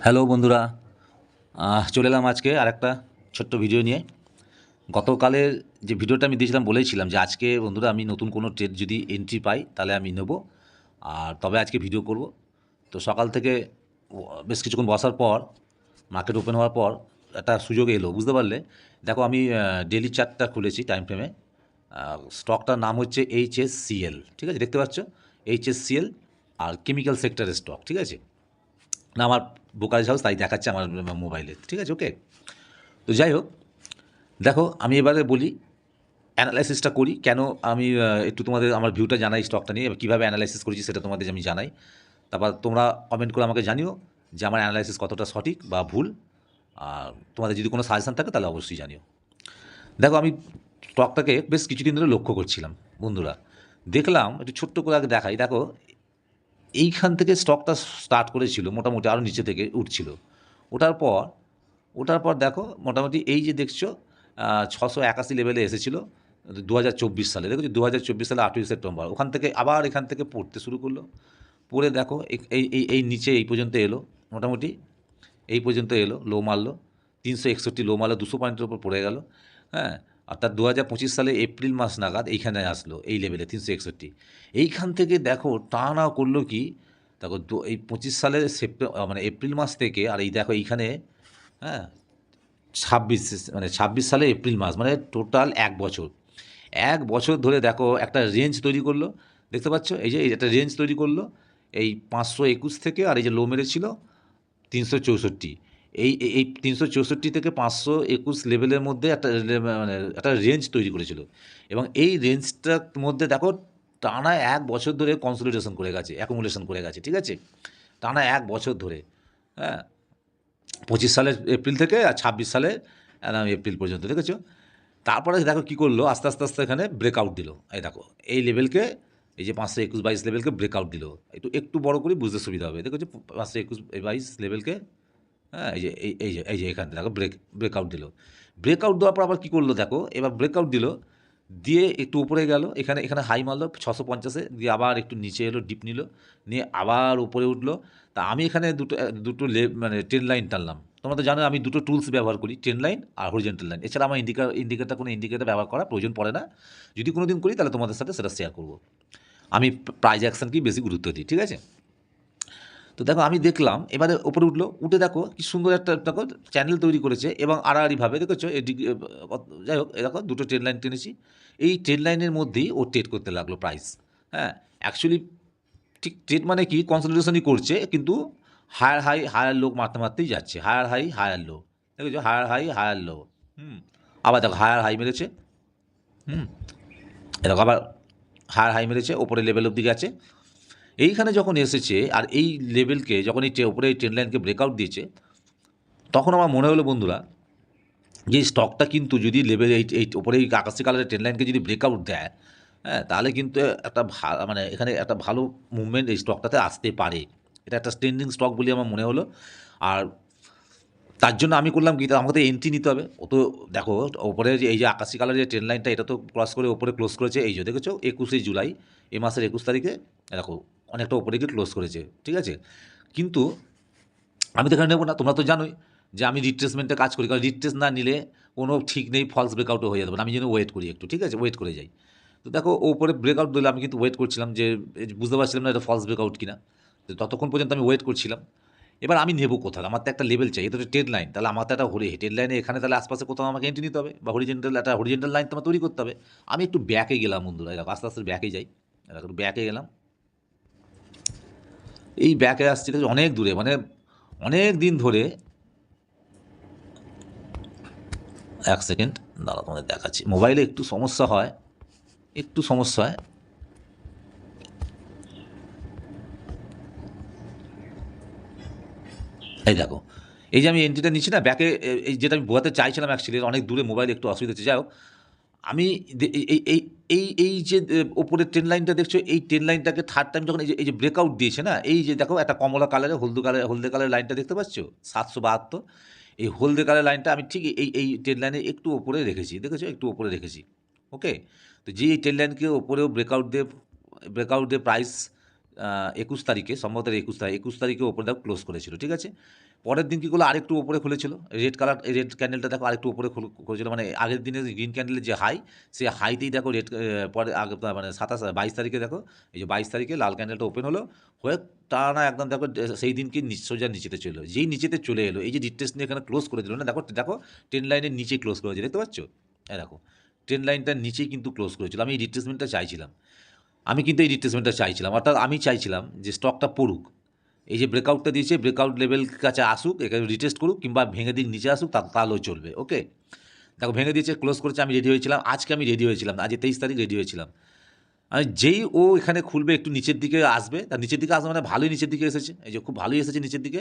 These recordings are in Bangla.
হ্যালো বন্ধুরা, চলে এলাম আজকে আরেকটা ছোট্ট ভিডিও নিয়ে। গতকালের যে ভিডিওটা আমি দিয়েছিলাম বলেছিলাম যে আজকে বন্ধুরা আমি নতুন কোনো ট্রেড যদি এন্ট্রি পাই তাহলে আমি নেব, আর তবে আজকে ভিডিও করব। তো সকাল থেকে বেশ কিছুক্ষণ বসার পর মার্কেট ওপেন হওয়ার পর একটা সুযোগ এলো, বুঝতে পারলে। দেখো আমি ডেলি চার্টটা খুলেছি টাইম ফ্রেমে। স্টকটার নাম হচ্ছে HSCL, ঠিক আছে, দেখতে পাচ্ছ HSCL, আর কেমিক্যাল সেক্টরের স্টক, ঠিক আছে। না আমার ব্রোকারেজ হাউস তাই দেখাচ্ছে আমার মোবাইলে, ঠিক আছে, ওকে। তো যাই হোক, দেখো আমি এবারে বলি অ্যানালাইসিসটা করি কেন। আমি একটু তোমাদের আমার ভিউটা জানাই স্টকটা নিয়ে, এবার কীভাবে অ্যানালাইসিস করেছি সেটা তোমাদের আমি জানাই। তারপর তোমরা কমেন্ট করে আমাকে জানিও যে আমার অ্যানালাইসিস কতটা সঠিক বা ভুল। আর তোমাদের যদি কোনো সাজেশান থাকে তাহলে অবশ্যই জানিও। দেখো আমি স্টকটাকে বেশ কিছুদিন ধরে লক্ষ্য করছিলাম বন্ধুরা। দেখলাম একটু ছোট্ট করে আগে দেখাই। দেখো এইখান থেকে স্টকটা স্টার্ট করেছিল মোটামুটি, আরও নিচে থেকে উঠছিল। ওঠার পর দেখো মোটামুটি এই যে দেখছো 681 লেভেলে এসেছিলো 2024 সালে। দেখো 2024 সালে 8ই সেপ্টেম্বর ওখান থেকে আবার এখান থেকে পড়তে শুরু করলো। পড়ে দেখো এই নিচে এই পর্যন্ত এলো, মোটামুটি এই পর্যন্ত এলো, লো মারলো 361 লো মারলো, 200 পয়েন্টের উপর পড়ে গেল। হ্যাঁ, অর্থাৎ 2025 সালে এপ্রিল মাস নাগাদ এইখানে আসলো এই লেভেলে 361। এইখান থেকে দেখো টানা করলো কি, দেখো এই 25 সালের মানে এপ্রিল মাস থেকে, আর এই দেখো এইখানে, হ্যাঁ, 26 মানে 26 সালে এপ্রিল মাস, মানে টোটাল 1 বছর। 1 বছর ধরে দেখো একটা রেঞ্জ তৈরি করলো, দেখতে পাচ্ছ এই যে একটা রেঞ্জ তৈরি করলো এই 521 থেকে, আর এই যে লো মেরেছিল 364। এই 364 থেকে 521 লেভেলের মধ্যে একটা মানে একটা রেঞ্জ তৈরি করেছিল। এবং এই রেঞ্জটার মধ্যে দেখো টানা 1 বছর ধরে কনসলিডেশন করে গেছে, অ্যাকুমুলেশন করে গেছে, ঠিক আছে, টানা 1 বছর ধরে। হ্যাঁ, 25 সালের এপ্রিল থেকে আর 26 সালে এপ্রিল পর্যন্ত, দেখেছো। তারপরে দেখো কী করলো, আস্তে আস্তে আস্তে এখানে ব্রেকআউট দিল। এই দেখো এই লেভেলকে, এই যে 521-22 লেভেলকে ব্রেকআউট দিল। একটু একটু বড় করে বুঝতে সুবিধা হবে, দেখেছো 521-22 লেভেলকে। হ্যাঁ, এই যে এখান থেকে দেখো ব্রেকআউট দিল। ব্রেকআউট দেওয়ার পর আবার কী করলো দেখো, এবার ব্রেকআউট দিল, দিয়ে একটু উপরে গেল, এখানে এখানে হাই মারলো 650-এ, দিয়ে আবার একটু নিচে এলো, ডিপ নিল, নিয়ে আবার উপরে উঠলো। তা আমি এখানে দুটো মানে ট্রেন লাইন টানলাম। তোমরা তো জানো আমি দুটো টুলস ব্যবহার করি, ট্রেন লাইন আর হরিজেন্টাল লাইন। এছাড়া আমার কোনো ইন্ডিকেটার ব্যবহার করা প্রয়োজন পড়ে না। যদি কোনো দিন করি তাহলে তোমাদের সাথে সেটা শেয়ার করব। আমি প্রাইজ অ্যাকশনকেই বেশি গুরুত্ব দিই, ঠিক আছে। তো দেখো আমি দেখলাম এবারে ওপরে উঠলো, উঠে দেখো কি সুন্দর একটা দেখো চ্যানেল তৈরি করেছে, এবং আড়াআড়িভাবে দেখেছো এদিকে। যাই হোক, দেখো দুটো ট্রেন লাইন টেনেছি, এই ট্রেন লাইনের মধ্যেই ও ট্রেড করতে লাগলো প্রাইস। হ্যাঁ, অ্যাকচুয়ালি ঠিক ট্রেড মানে কি, কনসলিডেশনই করছে, কিন্তু হায়ার হাই হায়ার লো মারতে মারতেই যাচ্ছে, হায়ার হাই হায়ার লো, দেখেছো, হায়ার হাই হায়ার লো। হুম, আবার দেখো হায়ার হাই মেরেছে। হুম, দেখো আবার হায়ার হাই মেরেছে, ওপরে লেভেল অবধি গেছে। এইখানে যখন এসেছে আর এই লেভেলকে যখন এই ওপরে এই ট্রেন লাইনকে ব্রেকআউট দিয়েছে, তখন আমার মনে হলো বন্ধুরা যে স্টকটা কিন্তু যদি লেভেল এই ওপরে এই আকাশি কালারের ট্রেন লাইনকে যদি ব্রেকআউট দেয়, হ্যাঁ, তাহলে কিন্তু একটা মানে এখানে একটা ভালো মুভমেন্ট এই স্টকটাতে আসতে পারে। এটা একটা ট্রেন্ডিং স্টক বলে আমার মনে হলো। আর তার জন্য আমি করলাম কি, আমাকে তো এন্ট্রি নিতে হবে। ও তো দেখো ওপরে যে এই যে আকাশি কালারের যে ট্রেন লাইনটা, এটা তো ক্রস করে ওপরে ক্লোজ করেছে, এই যে দেখেছো 21শে জুলাই, এই মাসের 21 তারিখে দেখো অনেকটা ওপরে গিয়ে ক্লোজ করেছে, ঠিক আছে। কিন্তু আমি তো এখানে নেবো না, তোমরা তো জানোই যে আমি রিট্রেসমেন্টে কাজ করি, কারণ রিট্রেস না নিলে কোনো ঠিক নেই, ফলস ব্রেকআউটও হয়ে যাবে না। আমি যেন ওয়েট করি একটু, ঠিক আছে, ওয়েট করে যাই। তো দেখো ও উপরে ব্রেকআউট দিলে আমি কিন্তু ওয়েট করছিলাম, যে বুঝতে পারছিলাম না এটা ফলস ব্রেকআউট কিনা। তো ততক্ষণ পর্যন্ত আমি ওয়েট করছিলাম। এবার আমি নেবো কোথাও, আমার তো একটা লেভেল চাই, এটা তো ট্রেড লাইন, তাহলে আমার তো একটা ট্রেড লাইনে এখানে তাহলে আশপাশে কোথাও আমাকে এন্ট্রি নিতে হবে, বা হরিজেন্টাল লাইন তোমার তৈরি করতে হবে। আমি একটু ব্যাকে গেলাম বন্ধুরা, দেখো আস্তে আস্তে ব্যাকে যাই, একটু ব্যাকে গেলাম। এই ব্যাকে আসছি অনেক দূরে, মানে অনেক দিন ধরে। এক সেকেন্ড দাঁড়া, তোমাদের দেখাচ্ছি, মোবাইলে একটু সমস্যা হয়, একটু সমস্যা হয়। এই দেখো এই যে আমি এন্ট্রিটা নিচ্ছি না ব্যাকে, এই যেটা আমি বোঝাতে চাইছিলাম, অ্যাকচুয়ালি অনেক দূরে মোবাইল একটু অসুবিধা হচ্ছে। যাই হোক, আমি এই এই এই এই যে ওপরের ট্রেন লাইনটা দেখছো, এই ট্রেন লাইনটাকে থার্ড টাইম যখন এই যে ব্রেকআউট দিয়েছে না, এই যে দেখো একটা কমলা কালারের হলদে কালারের লাইনটা দেখতে পাচ্ছ 772, এই হলদে কালার লাইনটা আমি ঠিক এই ট্রেন লাইনে একটু ওপরে রেখেছি, দেখেছো, একটু ওপরে রেখেছি। ওকে, তো যে এই ট্রেন লাইনকে ওপরেও ব্রেকআউট দিয়ে প্রাইস 21 তারিখে, সম্ভবত 21 তারিখে ওপরে দেখো ক্লোজ করেছিল, ঠিক আছে। পরের দিন কী করলো, আরেকটু ওপরে খুলেছিল, রেড ক্যান্ডেলটা দেখো আরেকটু ওপরে খুলেছিল, মানে আগের দিনে গ্রিন ক্যান্ডেলের যে হাই, সেই হাইতেই দেখো পরে আগে মানে 22 তারিখে দেখো, এই যে 22 তারিখে লাল ক্যান্ডেলটা ওপেন হলো, হয়ে টানা একদম দেখো সেই দিনকে সোজা নিচেতে চলে এলো। যেই নিচেতে চলে এলো, এই যে রিট্রেস নিয়ে এখানে ক্লোজ করে দিল না, দেখো দেখো ট্রেন লাইনের নিচে ক্লোজ করেছে, দেখতে পাচ্ছ, দেখো ট্রেন লাইনটার নিচেই কিন্তু ক্লোজ করেছিল। আমি এই রিট্রেসমেন্টটা চাইছিলাম, অর্থাৎ আমি চাইছিলাম যে স্টকটা পড়ুক, এই যে ব্রেকআউটটা দিয়েছে, ব্রেকআউট লেভেল কাছে আসুক, এখানে রিটেস্ট করুক, কিংবা ভেঙে দিক নিচে আসুক, তাহলেও চলবে। ওকে, দেখো ভেঙে দিয়েছে, ক্লোজ করেছে, আমি রেডি হয়েছিলাম, আজকে আমি রেডি হয়েছিলাম, আজ 23 তারিখ রেডি হয়েছিলাম। আমি যেই ও এখানে খুলবে, একটু নিচের দিকে আসবে, তার নিচের দিকে আসবে মানে ভালোই নিচের দিকে এসেছে, এই যে খুব ভালোই এসেছে নিচের দিকে।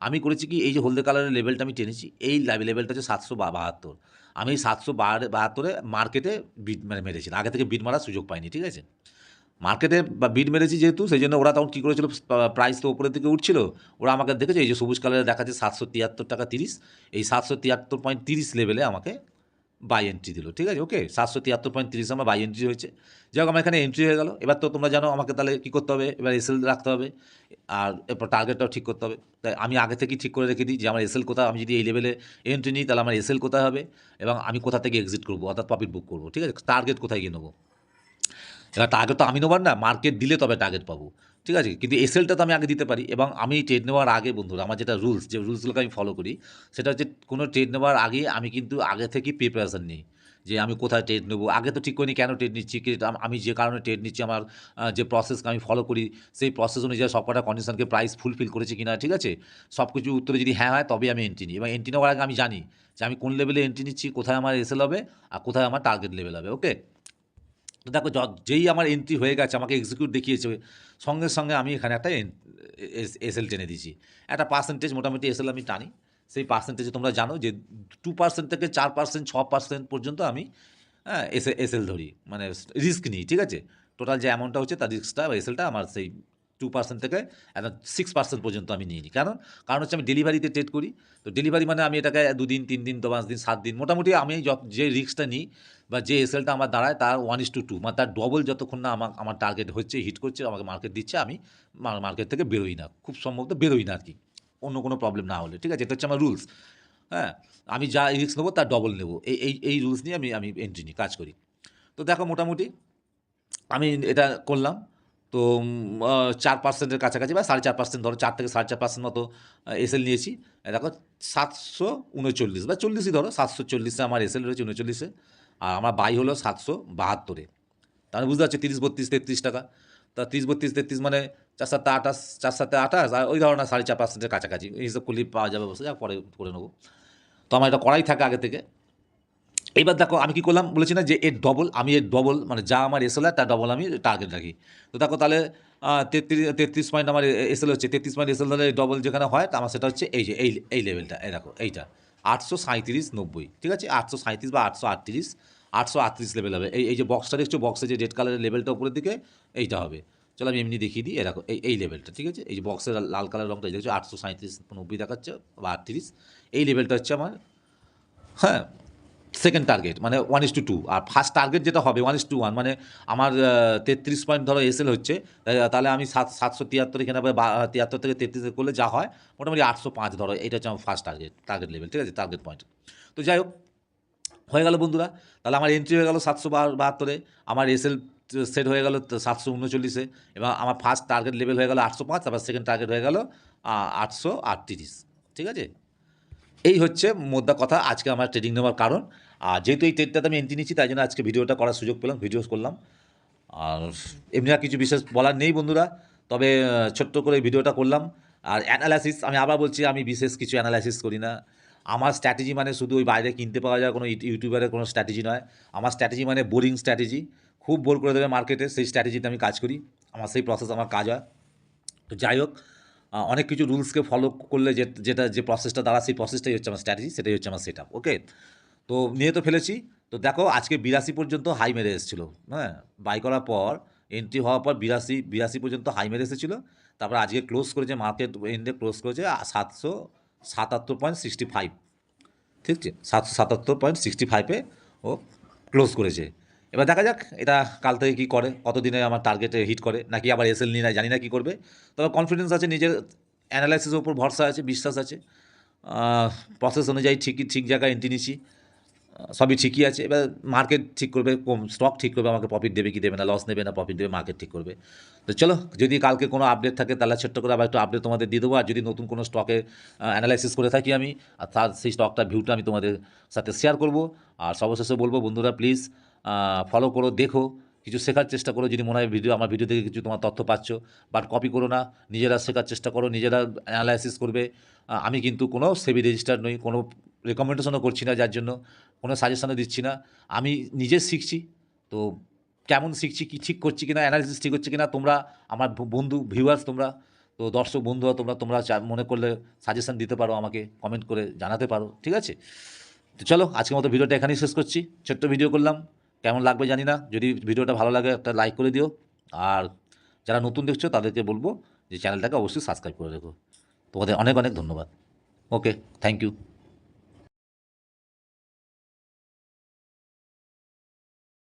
আমি করেছি কি, এই যে হলদে কালারের লেভেলটা আমি টেনেছি, এই লেভেলটা হচ্ছে 772। আমি এই 772-এ মার্কেটে বিট মেরেছি, আগে থেকে বিট মারার সুযোগ পাইনি, ঠিক আছে। মার্কেটে বা বিট মেরেছি যেহেতু, সেই জন্য ওরা তখন কী করেছিল, প্রাইস তো উপরের দিকে উঠছিল, ওরা আমাকে দেখেছে, এই যে সবুজ কালারে দেখাচ্ছে 773.30 টাকা, এই 773.30 লেভেলে আমাকে বাই এন্ট্রি দিল, ঠিক আছে। ওকে, 773.30 আমার বাই এন্ট্রি হয়েছে। যাই হোক, আমার এখানে এন্ট্রি হয়ে গেল। এবার তো তোমরা জানো আমাকে তাহলে কী করতে হবে, এবার এসএল রাখতে হবে, আর এরপর টার্গেটটাও ঠিক করতে হবে। তাই আমি আগে থেকেই ঠিক করে রেখে দিই যে আমার এসএল কোথায়, আমি যদি এই লেভেলে এন্ট্রি নিই তাহলে আমার এসএল কোথায় হবে, এবং আমি কোথা থেকে এক্সিট করবো, অর্থাৎ প্রফিট বুক করবো, ঠিক আছে। টার্গেট কোথায় গিয়ে নেবো, এবার টার্গেট তো আমি নেবার না, মার্কেট দিলে তবে টার্গেট পাবো, ঠিক আছে। কিন্তু এসএলটা তো আমি আগে দিতে পারি, এবং আমি ট্রেড নেওয়ার আগে বন্ধুরা, আমার যেটা রুলস, যে রুলসগুলোকে আমি ফলো করি, সেটা হচ্ছে কোনো ট্রেড নেওয়ার আগে আমি কিন্তু আগে থেকেই প্রিপারেশান নিই, যে আমি কোথায় ট্রেড নেবো। আগে তো ঠিক করিনি কেন ট্রেড নিচ্ছি, কি আমি যে কারণে ট্রেড নিচ্ছি, আমার যে প্রসেসকে আমি ফলো করি, সেই প্রসেস অনুযায়ী সবকটা কন্ডিশনকে প্রাইস ফুলফিল করেছে কিনা, ঠিক আছে। সব কিছু উত্তরে যদি হ্যাঁ হয়, তবে আমি এন্ট্রি নিই, এবং এন্ট্রি নেওয়ার আগে আমি জানি যে আমি কোন লেভেলে এন্ট্রি নিচ্ছি, কোথায় আমার এসএল হবে, আর কোথায় আমার টার্গেট লেভেল হবে। ওকে, তো দেখো যেই আমার এন্ট্রি হয়ে গেছে, আমাকে এক্সিকিউট দেখিয়েছে, সঙ্গে সঙ্গে আমি এখানে একটা এসএল টেনে দিয়েছি, একটা পার্সেন্টেজ মোটামুটি এসএল আমি টানি। সেই পার্সেন্টেজে তোমরা জানো যে 2% থেকে 4%, 6% পর্যন্ত আমি এসএল ধরি, মানে রিস্ক নিই, ঠিক আছে। টোটাল যে অ্যামাউন্টটা হচ্ছে তার রিস্কটা বা এসএলটা আমার সেই 2% থেকে একদম 6% পর্যন্ত আমি নিই নি। কারণ হচ্ছে আমি ডেলিভারিতে ট্রেড করি, তো ডেলিভারি মানে আমি এটাকে 2 দিন, 3 দিন, 5 দিন, 7 দিন, মোটামুটি আমি যে রিস্কটা নিই বা যে এসএলটা আমার দাঁড়ায়, তার 1:2, মানে তার ডবল, যতক্ষণ না আমার টার্গেট হচ্ছে, হিট করছে, আমাকে মার্কেট দিচ্ছে, আমি মার্কেট থেকে বেরোই না, খুব সম্ভবত বেরোই না আর কি, অন্য কোনো প্রবলেম না হলে, ঠিক আছে। এটা হচ্ছে আমার রুলস। হ্যাঁ, আমি যা রিস্ক নেবো তার ডবল নেবো, এই রুলস নিয়ে আমি এন্ট্রি নিই, কাজ করি। তো দেখো মোটামুটি আমি এটা করলাম। তো 4%-এর কাছাকাছি, বা 4.5% ধরো, 4 থেকে 4.5% মতো এসএল নিয়েছি। দেখো 739 বা 40ই ধরো, 740-এ আমার এসএল রয়েছে, 39-এ, আর আমার বাই হলো 772-এ। তাহলে বুঝতে পারছি 30, 32, 33 টাকা। তা 30, 32, 33 মানে 4-7, 28, 4-7, 28, আর ওই ধরো না 4.5%-এর কাছাকাছি, এই হিসাব করলেই পাওয়া যাবে, বসে যা পরে করে নেবো। তো আমার এটা করাই থাকে আগে থেকে। এইবার দেখো আমি কী করলাম বলেছি না, যে এর ডবল, আমি এর ডবল, মানে যা আমার এসএল হয় তার ডবল আমি টার্গেট রাখি। তো দেখো তাহলে 33 পয়েন্ট আমার এসএল হচ্ছে, 33 পয়েন্ট এসএল, তাহলে ডবল যেখানে হয় তা আমার সেটা হচ্ছে এই যে এই লেভেলটা, এই দেখো এইটা 837.90, ঠিক আছে। 837 বা 838, 838 লেভেল হবে। এই যে বক্সটা দেখছো, বক্সে যে রেড কালারের লেভেলটা উপরের দিকে, এইটা হবে। চলো আমি এমনি দেখিয়ে দিই, দেখো এই লেভেলটা, ঠিক আছে। এই যে বক্সের লাল কালার রঙটা দেখছো, 837.90 দেখাচ্ছে বা 38, এই লেভেলটা হচ্ছে আমার, হ্যাঁ, সেকেন্ড টার্গেট, মানে 1:2। আর ফার্স্ট টার্গেট যেটা হবে 1:1, মানে আমার 33 পয়েন্ট ধরো এসএল হচ্ছে, তাহলে আমি 773 এখানে 73 থেকে 33 করলে যা হয় মোটামুটি 805 ধরো, এটা হচ্ছে আমার ফার্স্ট টার্গেট লেভেল, ঠিক আছে, টার্গেট পয়েন্ট। তো যাই হোক, হয়ে গেল বন্ধুরা, তাহলে আমার এন্ট্রি হয়ে গেল 772-এ, আমার এসএল সেট হয়ে গেল 739-এ, এবং আমার ফার্স্ট টার্গেট লেভেল হয়ে গেল 805, তারপর সেকেন্ড টার্গেট হয়ে গেল 838, ঠিক আছে। এই হচ্ছে মোদ্দা কথা আজকে আমার ট্রেডিং নেওয়ার কারণ। আর যেহেতু এই ট্রেডটাতে আমি এন্ট্রি নিচ্ছি, তাই জন্য আজকে ভিডিওটা করার সুযোগ পেলাম, ভিডিওস করলাম। আর এমনি আর কিছু বিশেষ বলার নেই বন্ধুরা, তবে ছোট্ট করে ভিডিওটা করলাম। আর অ্যানালাইসিস, আমি আবার বলছি, আমি বিশেষ কিছু অ্যানালাইসিস করি না। আমার স্ট্র্যাটেজি মানে শুধু ওই বাইরে কিনতে পাওয়া যায় কোনো ইউটিউবারের কোনো স্ট্র্যাটেজি নয়। আমার স্ট্র্যাটেজি মানে বোরিং স্ট্র্যাটেজি, খুব বোর করে দেবে মার্কেটে, সেই স্ট্র্যাটেজিতে আমি কাজ করি, আমার সেই প্রসেস আমার কাজ হয়। তো যাই হোক, অনেক কিছু রুলসকে ফলো করলে যে প্রসেসটা দ্বারা, সেই প্রসেসটাই হচ্ছে আমার স্ট্র্যাটেজি, সেটাই হচ্ছে আমার সেট আপ। ওকে, তো নিয়ে তো ফেলেছি। তো দেখো আজকে 82 পর্যন্ত হাই মেরে এসেছিলো, হ্যাঁ, বাই করার পর, এন্ট্রি হওয়ার পর 82 পর্যন্ত হাই মেরে এসেছিলো। তারপর আজকে ক্লোজ করেছে, মার্কেট এন্ডে ক্লোজ করেছে 777.65, ঠিক আছে, 777.65-এ ও ক্লোজ করেছে। এবার দেখা যাক এটা কাল থেকে কী করে, কতদিনে আমার টার্গেটে হিট করে, নাকি আবার এসএল নিয়ে নেয়, জানি না কী করবে। তবে কনফিডেন্স আছে, নিজের অ্যানালাইসিসের উপর ভরসা আছে, বিশ্বাস আছে। প্রসেস অনুযায়ী ঠিক জায়গায় এন্ট্রি নিচ্ছি, সবই ঠিকই আছে। এবার মার্কেট ঠিক করবে, স্টক ঠিক করবে আমাকে প্রফিট দেবে কি দেবে না, লস নেবে না প্রফিট দেবে, মার্কেট ঠিক করবে। তো চলো, যদি কালকে কোনো আপডেট থাকে তাহলে ছোট্ট করে আবার একটু আপডেট তোমাদের দিয়ে দেবো। আর যদি নতুন কোনো স্টকে অ্যানালাইসিস করে থাকি আমি, আর তার সেই স্টকটার ভিউটা আমি তোমাদের সাথে শেয়ার করব। আর সর্বশেষে বলবো, বন্ধুরা প্লিজ ফলো করো, দেখো, কিছু শেখার চেষ্টা করো। যদি মনে হয় আমার ভিডিও থেকে কিছু তোমার তথ্য পাচ্ছ, বাট কপি করো না, নিজেরা শেখার চেষ্টা করো, নিজেরা অ্যানালাইসিস করবে। আমি কিন্তু কোনো সেবি রেজিস্টার নই, কোনো রেকমেন্ডেশনও করছি না, যার জন্য কোনো সাজেশনও দিচ্ছি না। আমি নিজে শিখছি, তো কেমন শিখছি, কী ঠিক করছি কিনা, অ্যানালিসিস ঠিক হচ্ছে কিনা, তোমরা আমার বন্ধু ভিউয়ার্স, তোমরা তো দর্শক বন্ধুরা, তোমরা মনে করলে সাজেশন দিতে পারো, আমাকে কমেন্ট করে জানাতে পারো, ঠিক আছে? তো চলো, আজকের মতো ভিডিওটা এখানেই শেষ করছি। ছোট্ট ভিডিও করলাম, কেমন লাগবে জানি না। যদি ভিডিওটা ভালো লাগে একটা লাইক করে দিও। আর যারা নতুন দেখছো তাদেরকে বলবো যে চ্যানেলটাকে অবশ্যই সাবস্ক্রাইব করে রেখো। তোমাদের অনেক অনেক ধন্যবাদ। ওকে, থ্যাংক ইউ।